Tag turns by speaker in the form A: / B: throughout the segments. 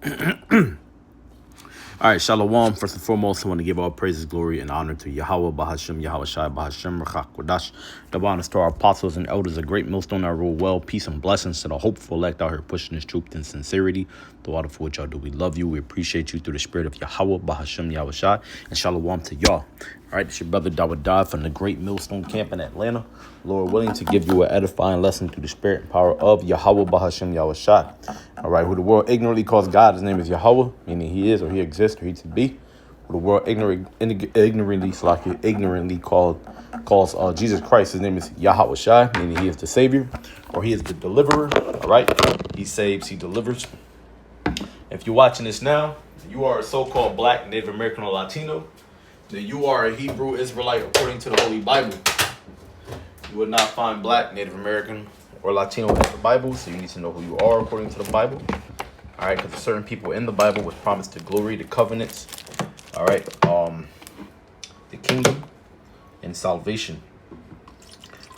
A: All right, Shalom. First and foremost, I want to give all praises, glory, and honor to Yahweh, Bahashim, Yahweh Shai, Bahashim, Rachak, Wadash. The honors to our apostles and elders, a great millstone that rule well. Peace and blessings to the hopeful elect out here pushing this truth and sincerity. The water for what y'all do. We love you. We appreciate you through the spirit of Yahweh, Bahashim, Yahweh Shai, and Shalom to y'all. All right, it's your brother Dawud from the Great Millstone Camp in Atlanta. Lord willing to give you an edifying lesson through the spirit and power of Yahweh, Bahashim, Yahweh Shai. All right, who the world ignorantly calls God, his name is Yahweh, meaning he is or he exists or he to be. Who the world ignorantly calls Jesus Christ, his name is Yahweh Shai, meaning he is the Savior or he is the deliverer. All right, he saves, he delivers. If you're watching this now, you are a so-called Black, Native American, or Latino, then you are a Hebrew Israelite according to the Holy Bible. You would not find Black, Native American, or Latino in the Bible, so you need to know who you are according to the Bible. All right, because there's certain people in the Bible was promised the glory, the covenants, all right, the kingdom, and salvation.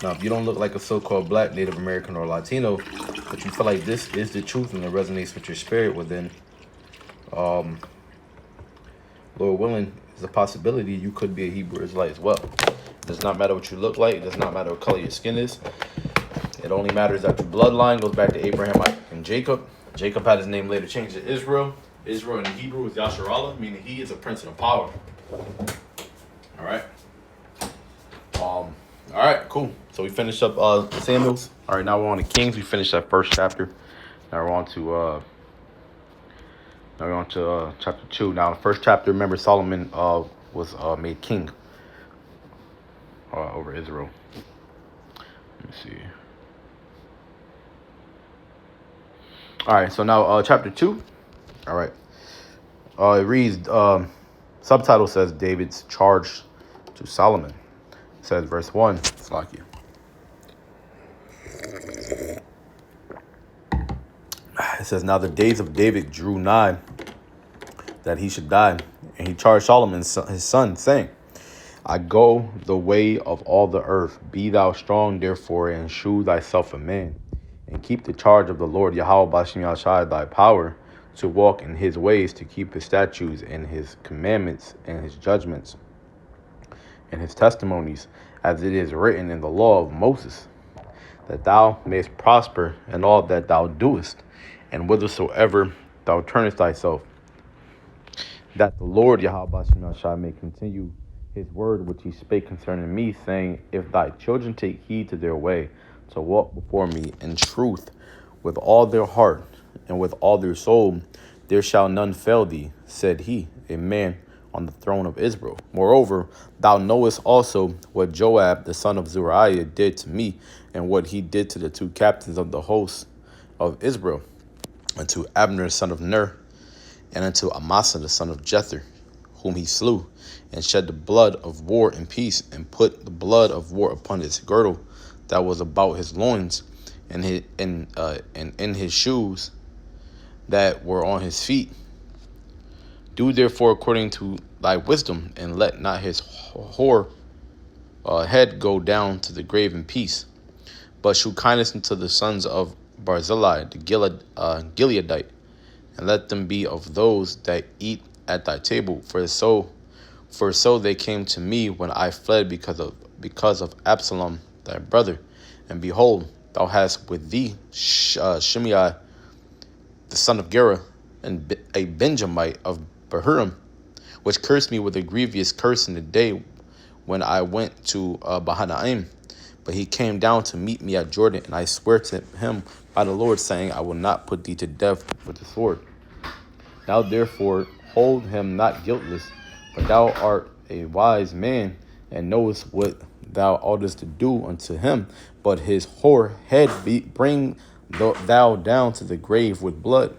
A: Now, if you don't look like a so-called Black, Native American, or Latino, but you feel like this is the truth and it resonates with your spirit, well then, Lord willing, there's a possibility you could be a Hebrew Israelite as well. It does not matter what you look like. It does not matter what color your skin is. It only matters that your bloodline goes back to Abraham, Isaac, and Jacob. Jacob had his name later changed to Israel. Israel in Hebrew is Yasharallah, meaning he is a prince of power. All right. All right, cool. So we finished up Samuel's. All right, now we're on the Kings. We finished that first chapter. Now we're on to chapter 2. Now, the first chapter, remember, Solomon was made king over Israel. Let me see. All right, so now chapter 2. All right. It reads, subtitle says David's charge to Solomon. It says verse 1. Slakia. It says, now the days of David drew nigh that he should die. And he charged Solomon, his son, saying, I go the way of all the earth. Be thou strong, therefore, and shew thyself a man. And keep the charge of the Lord Yahweh Bashim Yahshai, thy power, to walk in his ways, to keep his statutes and his commandments and his judgments and his testimonies, as it is written in the law of Moses, that thou mayest prosper in all that thou doest, and whithersoever thou turnest thyself, that the Lord Yahweh Bashim Yahshai may continue his word which he spake concerning me, saying, if thy children take heed to their way, to walk before me in truth with all their heart and with all their soul, there shall none fail thee, said he, a man on the throne of Israel. Moreover, thou knowest also what Joab the son of Zeruiah did to me, and what he did to the two captains of the hosts of Israel, and to Abner the son of Ner, and unto Amasa the son of Jether, whom he slew, and shed the blood of war in peace, and put the blood of war upon his girdle that was about his loins, and in his shoes that were on his feet. Do therefore according to thy wisdom, and let not his whore head go down to the grave in peace, but shew kindness unto the sons of Barzillai the Gileadite, and let them be of those that eat at thy table. For so they came to me when I fled because of Absalom thy brother. And behold, thou hast with thee Shimei the son of Gera, and a Benjamite of Bahurim, which cursed me with a grievous curse in the day when I went to Bahanaim. But he came down to meet me at Jordan, and I swear to him by the Lord, saying, I will not put thee to death with the sword. Now therefore hold him not guiltless, for thou art a wise man, and knowest what thou oughtest to do unto him. But his whore head bring thou down to the grave with blood.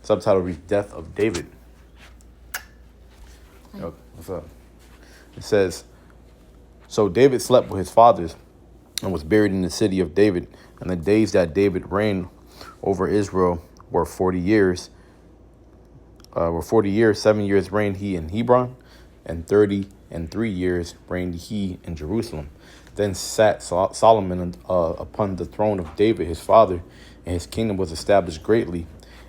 A: Subtitle reads Death of David. Okay, what's up? It says, so David slept with his fathers and was buried in the city of David. And the days that David reigned over Israel were 40 years. 7 years reigned he in Hebron, and 33 years reigned he in Jerusalem. Then sat Solomon upon the throne of David his father, and his kingdom was established greatly.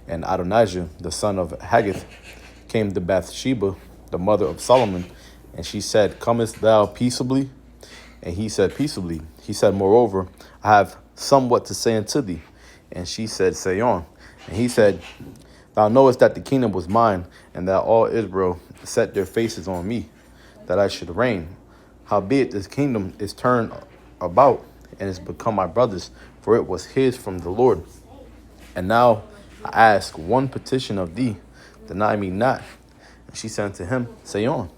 A: And Adonijah, the son of Haggith, came to Bathsheba, the mother of Solomon, and she said, Comest thou peaceably? And he said, Peaceably. He said, Moreover, I have somewhat to say unto thee. And she said, Say on. And he said, Thou knowest that the kingdom was mine, and that all Israel set their faces on me, that I should reign. Howbeit this kingdom is turned about, and is become my brother's, for it was his from the Lord. And now I ask one petition of thee, deny me not. And she said to him, Say on.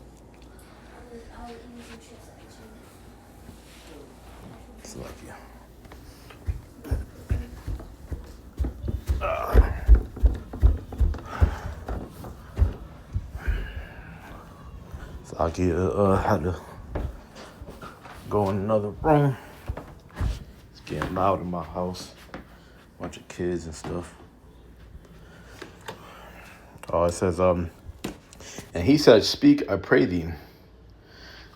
A: So I had to go in another room. It's getting loud in my house. Bunch of kids and stuff. Oh, it says, and he said, Speak, I pray thee,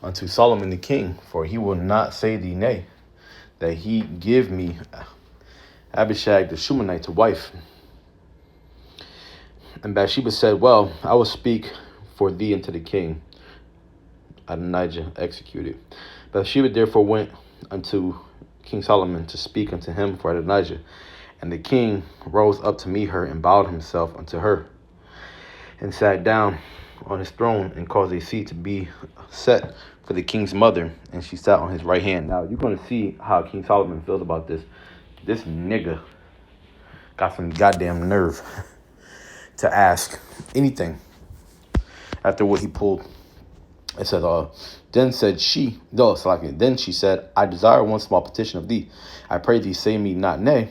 A: unto Solomon the king, for he will not say thee nay, that he give me Abishag the Shunammite to wife. And Bathsheba said, Well, I will speak for thee unto the king. Adonijah executed. Bathsheba therefore went unto King Solomon to speak unto him for Adonijah. And the king rose up to meet her and bowed himself unto her, and sat down on his throne, and caused a seat to be set for the king's mother, and she sat on his right hand. Now you're going to see how King Solomon feels about this. This nigga got some goddamn nerve to ask anything after what he pulled. It says, then said she, no, it's like it. Then she said, I desire one small petition of thee. I pray thee, say me not nay.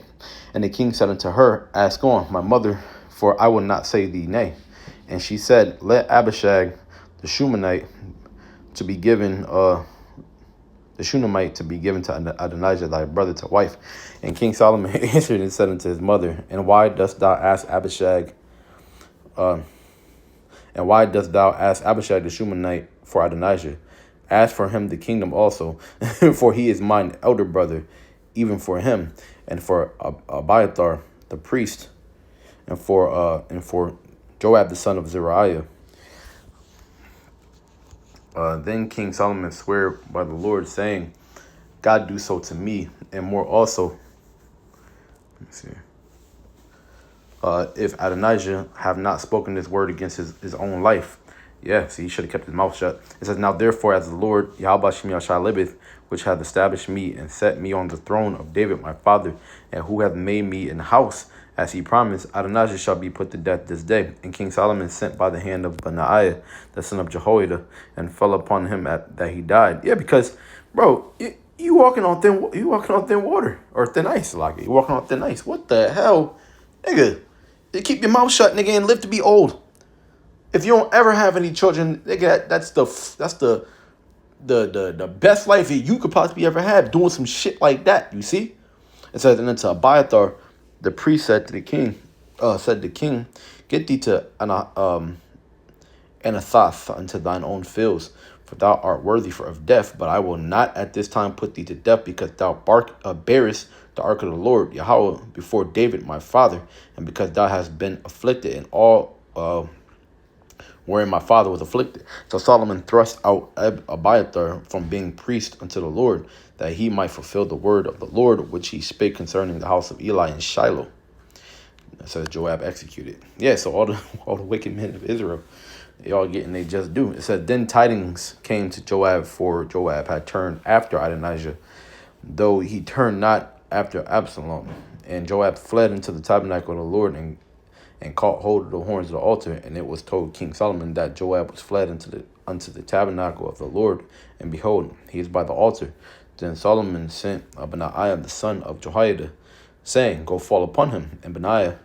A: And the king said unto her, Ask on, my mother, for I will not say thee nay. And she said, Let Abishag the Shunammite to be given, to Adonijah thy brother to wife. And King Solomon answered and said unto his mother, And why dost thou ask Abishag the Shunammite for Adonijah? Ask for him the kingdom also, for he is mine elder brother, even for him, and for Abiathar the priest, and for Joab the son of Zeruiah. Then King Solomon sware by the Lord, saying, God do so to me, and more also. Let me see. If Adonijah have not spoken this word against his own life. Yeah, see, he should have kept his mouth shut. It says, Now therefore, as the Lord, Yahweh Shem Yashai liveth, which hath established me and set me on the throne of David my father, and who hath made me an house, as he promised, Adonijah shall be put to death this day. And King Solomon sent by the hand of Benaiah, the son of Jehoiada, and fell upon him that he died. Yeah, because, bro, you walking on thin water, or thin ice, like you walking on thin ice. What the hell, nigga? Keep your mouth shut, nigga, and live to be old. If you don't ever have any children, nigga, that's the best life you could possibly ever have, doing some shit like that. You see? It says, and then to Abiathar, the priest said to the king, Get thee to Anathoth unto thine own fields, for thou art worthy of death. But I will not at this time put thee to death, because thou bearest the ark of the Lord Yahweh before David my father, and because thou hast been afflicted in all wherein my father was afflicted. So Solomon thrust out Abiathar from being priest unto the Lord, that he might fulfill the word of the Lord, which he spake concerning the house of Eli and Shiloh. It says Joab executed. Yeah, so all the wicked men of Israel, they all getting they just due. It said, Then tidings came to Joab, for Joab had turned after Adonijah, though he turned not after Absalom. And Joab fled into the tabernacle of the Lord, and caught hold of the horns of the altar. And it was told King Solomon that Joab was fled unto the tabernacle of the Lord, and behold, he is by the altar. Then Solomon sent Benaiah the son of Jehoiada, saying, Go fall upon him. And Benaiah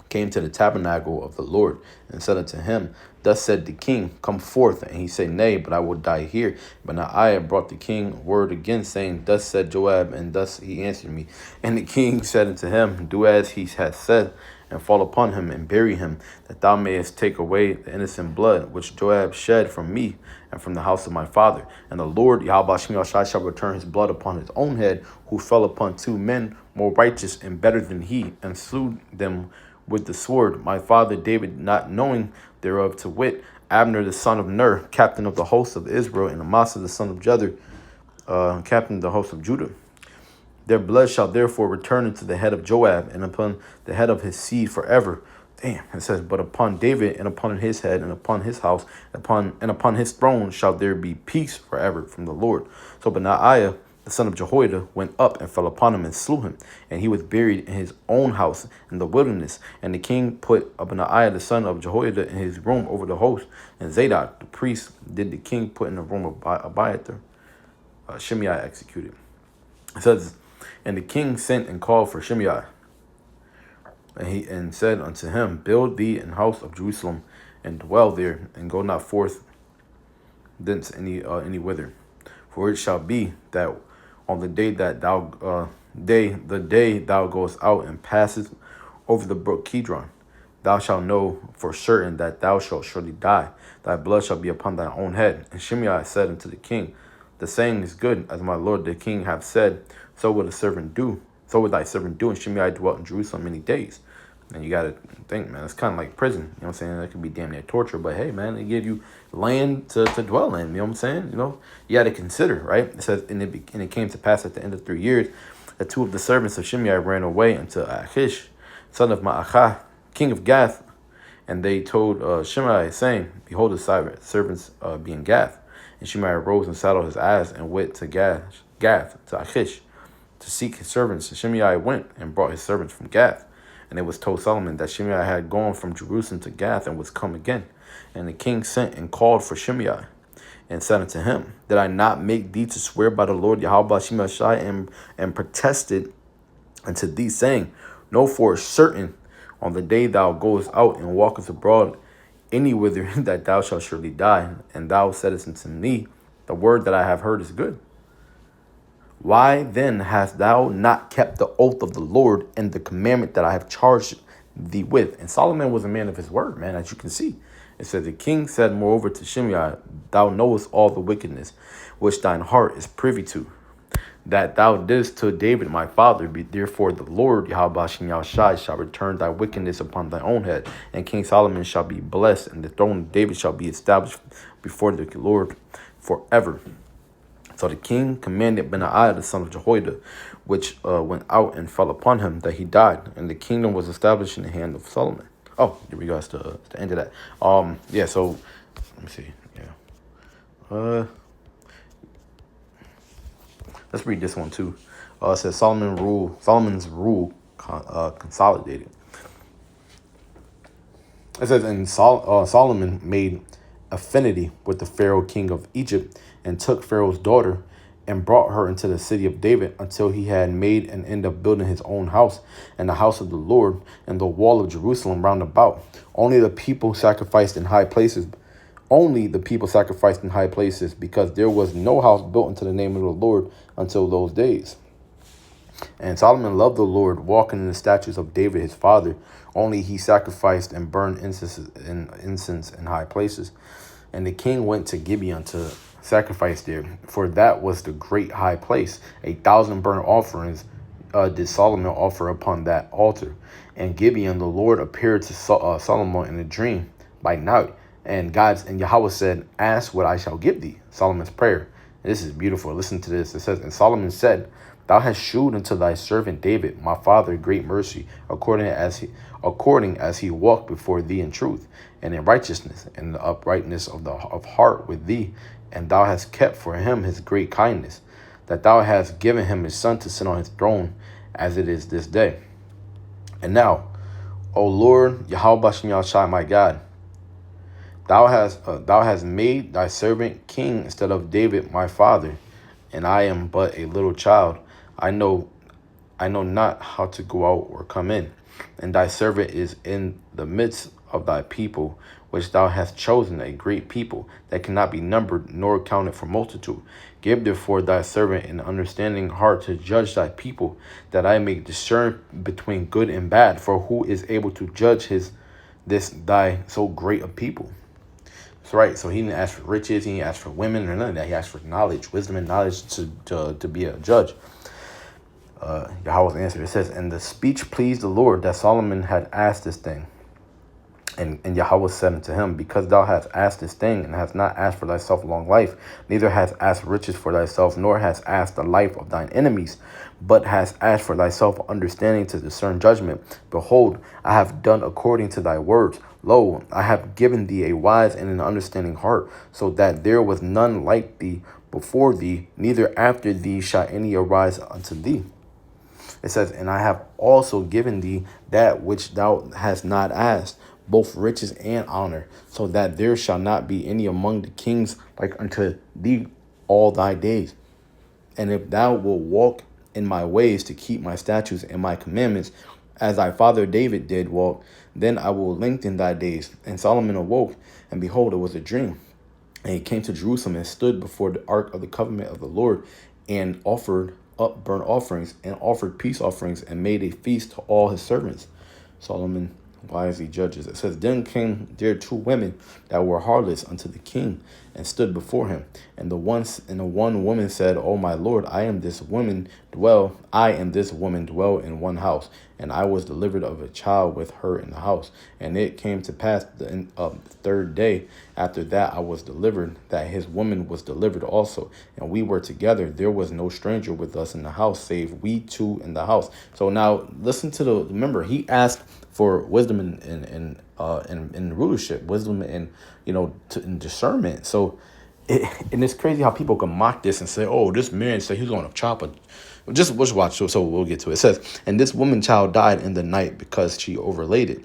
A: came to the tabernacle of the Lord, and said unto him, Thus said the king, Come forth. And he said, Nay, but I will die here. Benaiah brought the king word again, saying, Thus said Joab, and thus he answered me. And the king said unto him, Do as he hath said. and fall upon him and bury him, that thou mayest take away the innocent blood which Joab shed from me and from the house of my father. And the Lord Yahweh Shem Yahshai shall return his blood upon his own head, who fell upon 2 men more righteous and better than he, and slew them with the sword. My father David, not knowing thereof, to wit, Abner the son of Ner, captain of the host of Israel, and Amasa the son of Jether, captain of the host of Judah. Their blood shall therefore return into the head of Joab and upon the head of his seed forever. Damn, it says, but upon David and upon his head and upon his house and upon his throne shall there be peace forever from the Lord. So Benaiah, the son of Jehoiada, went up and fell upon him and slew him. And he was buried in his own house in the wilderness. And the king put Benaiah, the son of Jehoiada, in his room over the host. And Zadok, the priest, did the king put in the room of Abiathar. Shimei executed. It says, and the king sent and called for Shimei, and said unto him, build thee an house of Jerusalem, and dwell there, and go not forth thence any whither. For it shall be that on the day that the day thou goest out and passest over the brook Kidron, thou shalt know for certain that thou shalt surely die. Thy blood shall be upon thy own head. And Shimei said unto the king, the saying is good, as my lord the king hath said, so will the servant do. So would thy servant do. And Shimei dwelt in Jerusalem many days. And you got to think, man, it's kind of like prison. You know what I'm saying? That could be damn near torture. But hey, man, they give you land to dwell in. You know what I'm saying? You know, you got to consider, right? It says, and it came to pass at the end of 3 years that 2 of the servants of Shimei ran away unto Achish, son of Maachah, king of Gath. And they told Shimei, saying, behold, the servants be in Gath. And Shimei arose and saddled his ass and went to Gath, to Achish, to seek his servants. And Shimei went and brought his servants from Gath. And it was told Solomon that Shimei had gone from Jerusalem to Gath and was come again. And the king sent and called for Shimei and said unto him, did I not make thee to swear by the Lord Yahweh Shem Yahshai and protested unto thee, saying, know for certain on the day thou goest out and walkest abroad any whither that thou shalt surely die. And thou saidst unto me, the word that I have heard is good. Why then hast thou not kept the oath of the Lord and the commandment that I have charged thee with? And Solomon was a man of his word, man, as you can see. It says, the king said moreover to Shimei, thou knowest all the wickedness which thine heart is privy to, that thou didst to David my father. Therefore the Lord Yahweh Shem Yahshai shall return thy wickedness upon thy own head, and King Solomon shall be blessed, and the throne of David shall be established before the Lord forever. So the king commanded Benaiah the son of Jehoiada, which went out and fell upon him, that he died, and the kingdom was established in the hand of Solomon. Oh, here we go. That's the end of that. Yeah. So let me see. Yeah. Let's read this one too. It says Solomon's rule consolidated. It says, and Solomon made affinity with the Pharaoh king of Egypt, and took Pharaoh's daughter and brought her into the city of David until he had made an end of building his own house and the house of the Lord and the wall of Jerusalem round about. Only the people sacrificed in high places, because there was no house built unto the name of the Lord until those days. And Solomon loved the Lord, walking in the statutes of David his father. Only he sacrificed and burned incense in high places. And the king went to Gibeon to sacrifice there, for that was the great high place. 1,000 burnt offerings did Solomon offer upon that altar. And Gibeon, the Lord appeared to Solomon in a dream by night. And Yahweh said, ask what I shall give thee. Solomon's prayer. And this is beautiful. Listen to this. It says, and Solomon said, thou hast shewed unto thy servant David, my father, great mercy, according as he walked before thee in truth and in righteousness and in the uprightness of heart with thee. And thou hast kept for him his great kindness, that thou hast given him his son to sit on his throne, as it is this day. And now, O Lord, Yahweh Shem Yahshai, my God, thou hast made thy servant king instead of David my father, and I am but a little child. I know I know not how to go out or come in. And thy servant is in the midst of thy people, which thou hast chosen, a great people that cannot be numbered nor counted for multitude. Give therefore thy servant an understanding heart to judge thy people, that I may discern between good and bad. For who is able to judge this thy so great a people? That's right. So he didn't ask for riches, he didn't ask for women or none of that. He asked for knowledge, wisdom, and knowledge to be a judge. Yahweh's answer, it says, and the speech pleased the Lord, that Solomon had asked this thing. And Yahweh said unto him, because thou hast asked this thing, and hast not asked for thyself long life, neither hast asked riches for thyself, nor hast asked the life of thine enemies, but hast asked for thyself understanding to discern judgment. Behold, I have done according to thy words. Lo, I have given thee a wise and an understanding heart, so that there was none like thee before thee, neither after thee shall any arise unto thee. It says, and I have also given thee that which thou hast not asked, both riches and honor, so that there shall not be any among the kings like unto thee all thy days. And if thou wilt walk in my ways to keep my statutes and my commandments, as thy father David did walk, then I will lengthen thy days. And Solomon awoke, and behold, it was a dream. And he came to Jerusalem and stood before the ark of the covenant of the Lord, and offered up burnt offerings and offered peace offerings, and made a feast to all his servants. Solomon wisely judges. It says, then came there two women that were harlots unto the king, and stood before him. And the one woman said, O my lord, I and this woman dwell in one house, and I was delivered of a child with her in the house. And it came to pass the third day after that I was delivered, that his woman was delivered also, and we were together. There was no stranger with us in the house, save we two in the house. So now listen to remember, he asked for wisdom and rulership, wisdom and and discernment. So and it's crazy how people can mock this and say, oh, this man said he was going to chop a. Just watch, so we'll get to it. It says, and this woman child died in the night because she overlaid it.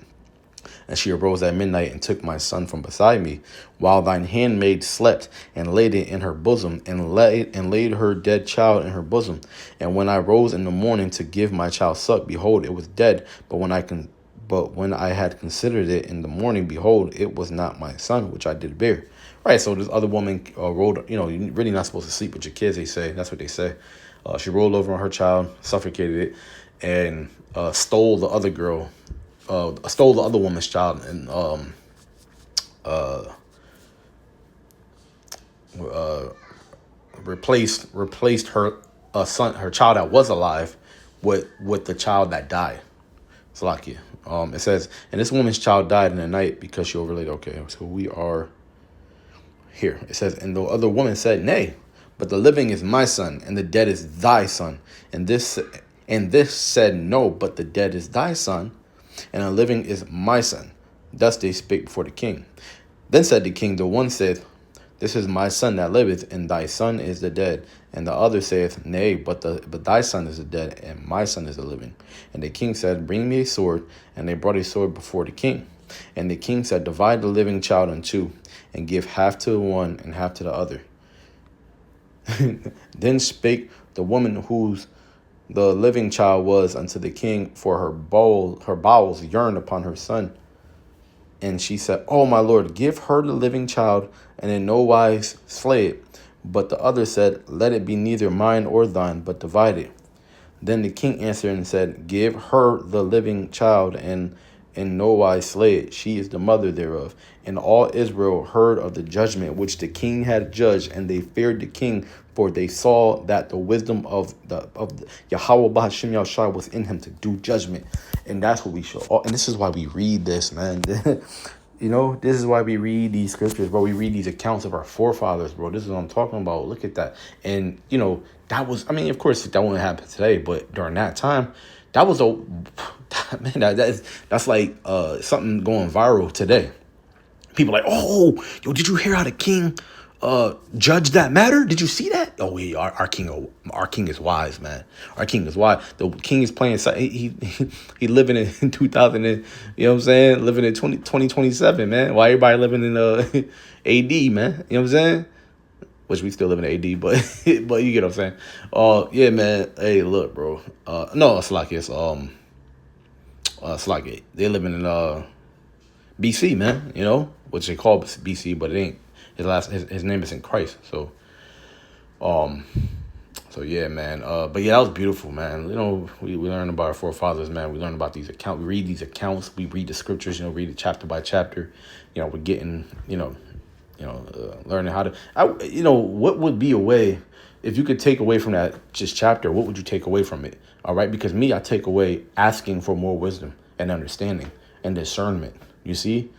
A: And she arose at midnight and took my son from beside me, while thine handmaid slept, and laid it in her bosom, and laid her dead child in her bosom. And when I rose in the morning to give my child suck, behold, it was dead. But when I had considered it in the morning, behold, it was not my son, which I did bear. Right, so this other woman rolled, you're really not supposed to sleep with your kids, they say. That's what they say. She rolled over on her child, suffocated it, and stole the other girl, stole the other woman's child, and replaced her son, her child that was alive, with the child that died. Salakia. It says, and this woman's child died in the night because she overlaid. Okay, so we are here. It says, and the other woman said, nay, but the living is my son, and the dead is thy son. And this said, no, but the dead is thy son, and the living is my son. Thus they spake before the king. Then said the king, the one saith, this is my son that liveth, and thy son is the dead. And the other saith, nay, but thy son is the dead, and my son is the living. And the king said, bring me a sword. And they brought a sword before the king. And the king said, divide the living child in two, and give half to the one and half to the other. Then spake the woman whose the living child was unto the king, for her bowels yearned upon her son. And she said, oh, my lord, give her the living child, and in no wise slay it. But the other said, let it be neither mine or thine, but divide it. Then the king answered and said, give her the living child, and in no wise slay it. She is the mother thereof. And all Israel heard of the judgment which the king had judged, and they feared the king, for they saw that the wisdom of Yahweh Bahashim Yahushua was in him to do judgment. And that's what we show. And this is why we read this, man. This is why we read these scriptures, bro. We read these accounts of our forefathers, bro. This is what I'm talking about. Look at that. And, that was, of course, that wouldn't happen today, but during that time, that was man, that's like something going viral today. People like, oh, yo, did you hear how the king judged that matter? Did you see that? Oh, yeah, our king is wise, man. Our king is wise. The king is playing. He living in 2000. You know what I'm saying? Living in 2027, man. Why everybody living in AD, man? You know what I'm saying? which we still live in AD, but but you get what I'm saying. Yeah, man. Hey, look, bro. No, it's like it's like they living in BC, man. You know, which they call BC, but it ain't. His name is in Christ. Um, so yeah, man. But yeah, that was beautiful, man. You know, we learned about our forefathers, man. We learned about these accounts. We read these accounts. We read the scriptures. You know, read it chapter by chapter. You know, we're getting, learning how to. What would be a way if you could take away from that just chapter? What would you take away from it? All right, because me, I take away asking for more wisdom and understanding and discernment. You see,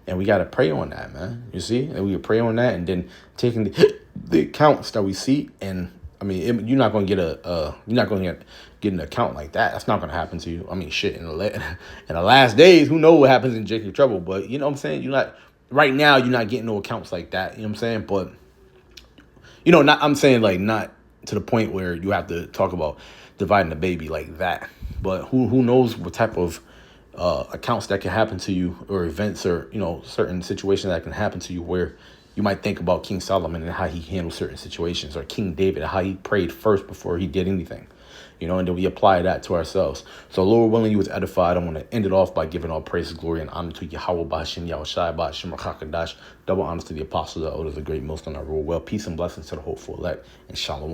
A: and we got to pray on that, man. You see, and we pray on that, and then taking the accounts that we see, and I mean, you're not going to you're not going to get an account like that. That's not going to happen to you. I mean, shit, in the last days, who knows what happens in Jacob Trouble? But you know what I'm saying? You're not right now. You're not getting no accounts like that. You know what I'm saying? But I'm saying like not to the point where you have to talk about dividing the baby like that. But who knows what type of accounts that can happen to you, or events, or certain situations that can happen to you where you might think about King Solomon and how he handled certain situations, or King David and how he prayed first before he did anything. And then we apply that to ourselves. So, Lord willing, you was edified. I want to end it off by giving all praise, glory, and honor to Yahweh Ba'Shem, Yahweh Shai Ba'Shem Rakakadash. Double honors to the apostles, the elders, the great millstone, I rule well. Peace and blessings to the hopeful elect, and shalom.